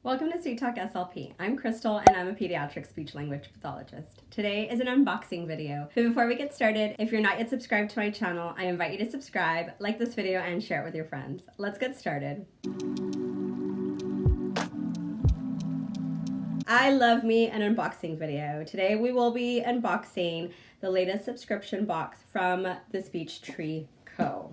Welcome to Sweet Talk SLP. I'm Krystle and I'm a pediatric speech language pathologist. Today is an unboxing video. But before we get started, if you're not yet subscribed to my channel, I invite you to subscribe, like this video, and share it with your friends. Let's get started. I love me an unboxing video. Today we will be unboxing the latest subscription box from the Speech Tree Co.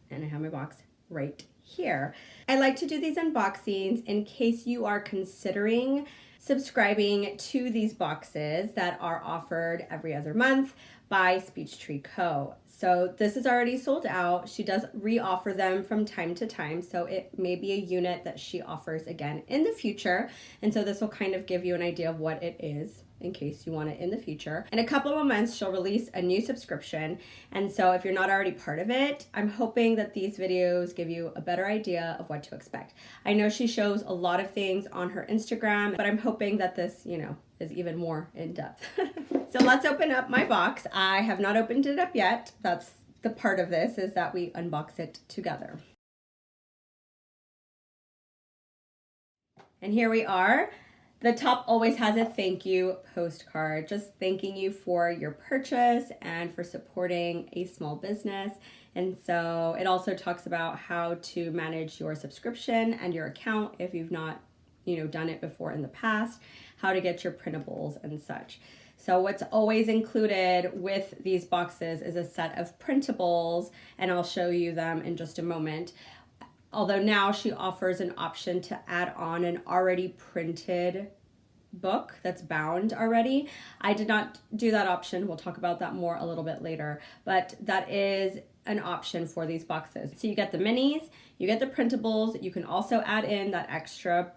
And I have my box right here. I like to do these unboxings in case you are considering subscribing to these boxes that are offered every other month by Speech Tree Co. So this is already sold out. She does re-offer them from time to time, so it may be a unit that she offers again in the future. And so this will kind of give you an idea of what it is in case you want it in the future. In a couple of months, she'll release a new subscription. And so if you're not already part of it, I'm hoping that these videos give you a better idea of what to expect. I know she shows a lot of things on her Instagram, but I'm hoping that this, is even more in depth. So let's open up my box. I have not opened it up yet. That's the part of this, is that we unbox it together. And here we are. The top always has a thank you postcard, just thanking you for your purchase and for supporting a small business. And so it also talks about how to manage your subscription and your account if you've not, done it before in the past, how to get your printables and such. So what's always included with these boxes is a set of printables, and I'll show you them in just a moment. Although now she offers an option to add on an already printed book that's bound already. I did not do that option. We'll talk about that more a little bit later, but that is an option for these boxes. So you get the minis, you get the printables, you can also add in that extra,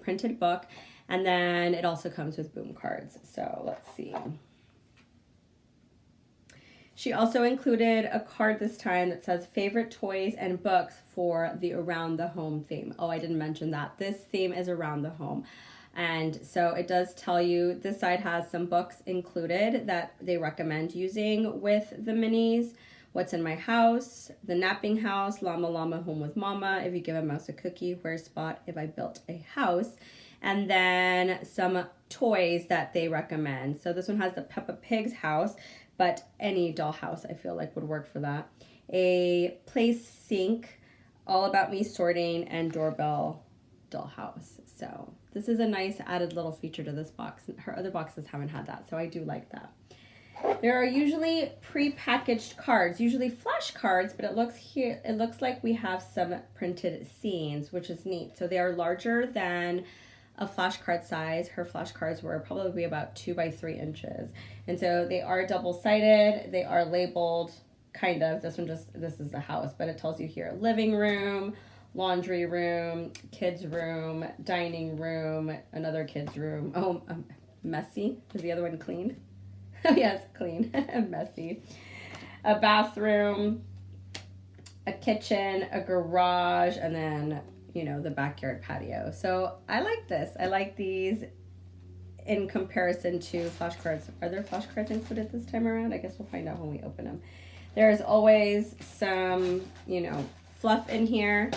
printed book, and then it also comes with boom cards. So let's see. She also included a card this time that says favorite toys and books for the around the home theme. Oh, I didn't mention that. This theme is around the home. And so it does tell you, this side has some books included that they recommend using with the minis. What's in My House, The Napping House, Llama Llama Home with Mama, If You Give a Mouse a Cookie, Where's Spot, If I Built a House. And then some toys that they recommend. So this one has the Peppa Pig's house, but any dollhouse I feel like would work for that. A place sink, All About Me Sorting, and doorbell dollhouse. So this is a nice added little feature to this box. Her other boxes haven't had that, so I do like that. There are usually pre-packaged cards, usually flashcards, but it looks like we have some printed scenes, which is neat. So they are larger than a flashcard size. Her flashcards were probably about 2 by 3 inches. And so they are double-sided. They are labeled, kind of. This is the house, but it tells you here, living room, laundry room, kids room, dining room, another kids room. Oh, messy. Is the other one clean? Oh, yes, clean. Messy. A bathroom, a kitchen, a garage, and then the backyard patio. So I like this. I like these in comparison to flashcards. Are there flashcards included this time around? I guess we'll find out when we open them. There's always some, fluff in here.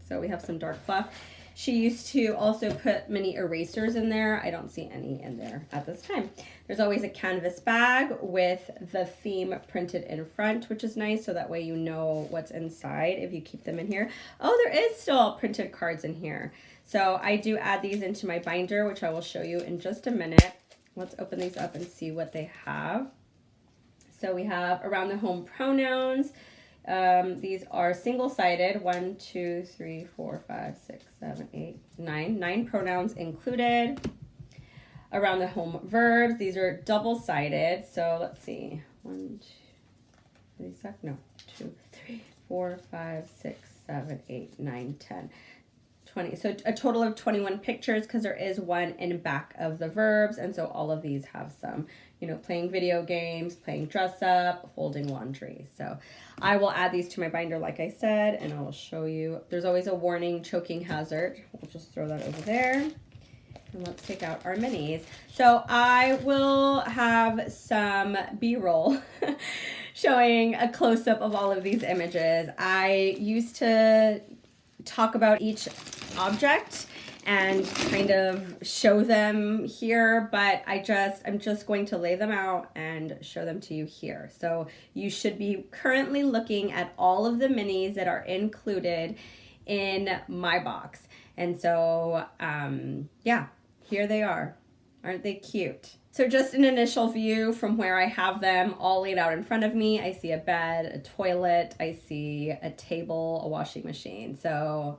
So we have some dark fluff. She used to also put mini erasers in there. I don't see any in there at this time. There's always a canvas bag with the theme printed in front, which is nice, so that way you know what's inside if you keep them in here. Oh, there is still printed cards in here. So I do add these into my binder, which I will show you in just a minute. Let's open these up and see what they have. So we have around the home pronouns. These are single-sided, 1, 2, 3, 4, 5, 6, 7, 8, 9. 9 pronouns included. Around the home verbs, these are double-sided. So let's see, 1, 2, 3, 4, 5, 6, 7, 8, 9, 10, 20. So a total of 21 pictures, because there is one in back of the verbs. And so all of these have some, playing video games, playing dress up, folding laundry. So I will add these to my binder, like I said, and I will show you. There's always a warning, choking hazard. We'll just throw that over there. And let's take out our minis. So I will have some B-roll showing a close-up of all of these images. I used to talk about each object and kind of show them here, but I'm just going to lay them out and show them to you here. So you should be currently looking at all of the minis that are included in my box. And so, yeah, here they are. Aren't they cute? So just an initial view from where I have them all laid out in front of me. I see a bed, a toilet, I see a table, a washing machine. So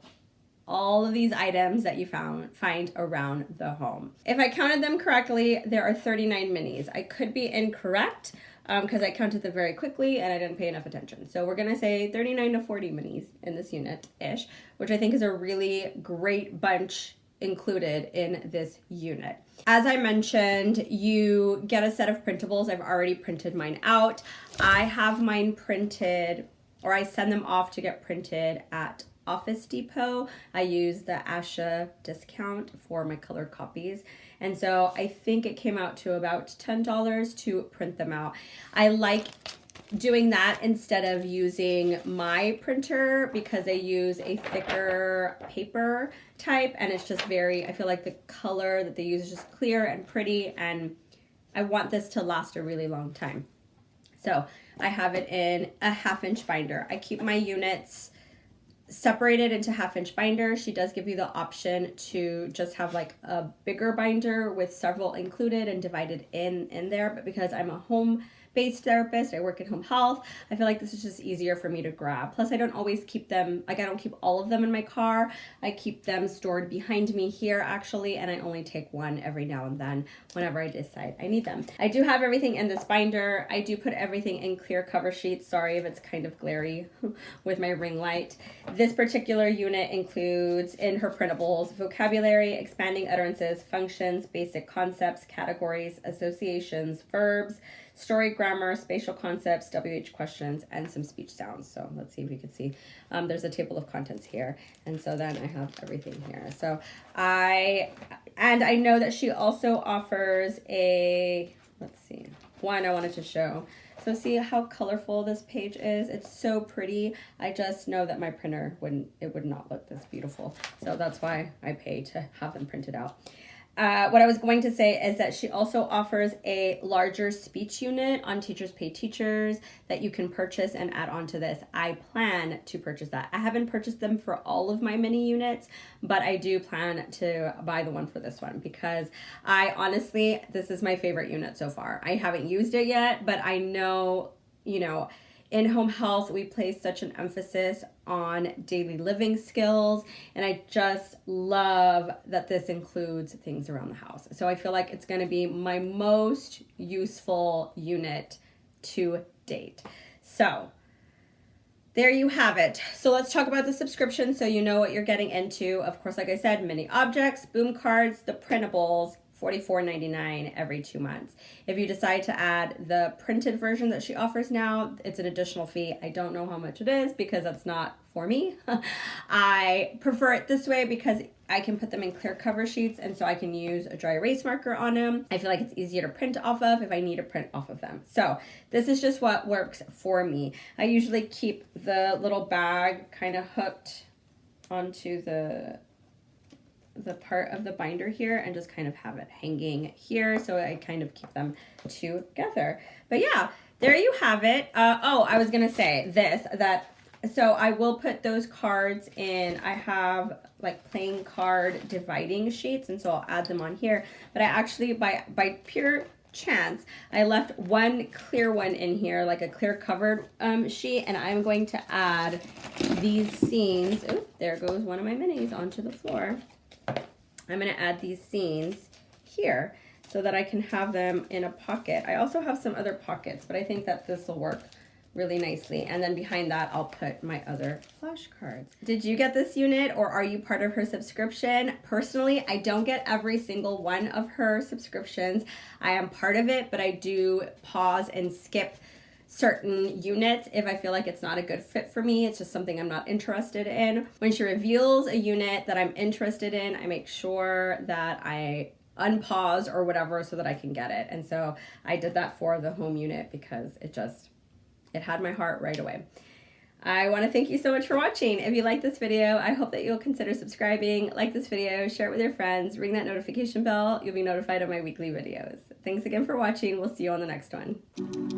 all of these items that you find around the home. If I counted them correctly, there are 39 minis. I could be incorrect because I counted them very quickly and I didn't pay enough attention. So we're gonna say 39 to 40 minis in this unit-ish, which I think is a really great bunch included in this unit. As I mentioned, you get a set of printables. I've already printed mine out. I have mine printed, or I send them off to get printed at Office Depot. I use the Asha discount for my colored copies. And so I think it came out to about $10 to print them out. I like doing that instead of using my printer because I use a thicker paper type, and it's just I feel like the color that they use is just clear and pretty, and I want this to last a really long time. So I have it in a 1/2-inch binder. I keep my units separated into 1/2-inch binders. She does give you the option to just have like a bigger binder with several included and divided in there, but because I'm a home-based therapist, I work in home health, I feel like this is just easier for me to grab. Plus, I don't always keep them, like I don't keep all of them in my car. I keep them stored behind me here actually, and I only take one every now and then whenever I decide I need them. I do have everything in this binder. I do put everything in clear cover sheets. Sorry if it's kind of glary with my ring light. This particular unit includes in her printables vocabulary, expanding utterances, functions, basic concepts, categories, associations, verbs, story grammar, spatial concepts, WH questions, and some speech sounds. So let's see if we can see. There's a table of contents here. And so then I have everything here. So I know that she also offers let's see, one I wanted to show. So see how colorful this page is? It's so pretty. I just know that my printer would not look this beautiful. So that's why I pay to have them printed out. What I was going to say is that she also offers a larger speech unit on Teachers Pay Teachers that you can purchase and add on to this. I plan to purchase that. I haven't purchased them for all of my mini units, but I do plan to buy the one for this one because this is my favorite unit so far. I haven't used it yet, but I know, in home health, we place such an emphasis on daily living skills, and I just love that this includes things around the house. So I feel like it's going to be my most useful unit to date. So there you have it. So let's talk about the subscription so you know what you're getting into. Of course, like I said, mini objects, boom cards, the printables, $44.99 every 2 months. If you decide to add the printed version that she offers now, it's an additional fee. I don't know how much it is because that's not for me. I prefer it this way because I can put them in clear cover sheets, and so I can use a dry erase marker on them. I feel like it's easier to print off of if I need to print off of them. So this is just what works for me. I usually keep the little bag kind of hooked onto the part of the binder here and just kind of have it hanging here, so I kind of keep them together. But yeah, there you have it. I was gonna say so I will put those cards in. I have like playing card dividing sheets, and so I'll add them on here, but I actually by pure chance I left one clear one in here, like a clear covered sheet, and I'm going to add these scenes. Oh, there goes one of my minis onto the floor. I'm going to add these scenes here so that I can have them in a pocket. I also have some other pockets, but I think that this will work really nicely. And then behind that, I'll put my other flashcards. Did you get this unit, or are you part of her subscription? Personally, I don't get every single one of her subscriptions. I am part of it, but I do pause and skip certain units if I feel like it's not a good fit for me. It's just something I'm not interested in. When she reveals a unit that I'm interested in, I make sure that I unpause or whatever so that I can get it. And so I did that for the home unit because it had my heart right away. I want to thank you so much for watching. If you like this video, I hope that you'll consider subscribing, like this video, share it with your friends, ring that notification bell. You'll be notified of my weekly videos. Thanks again for watching. We'll see you on the next one.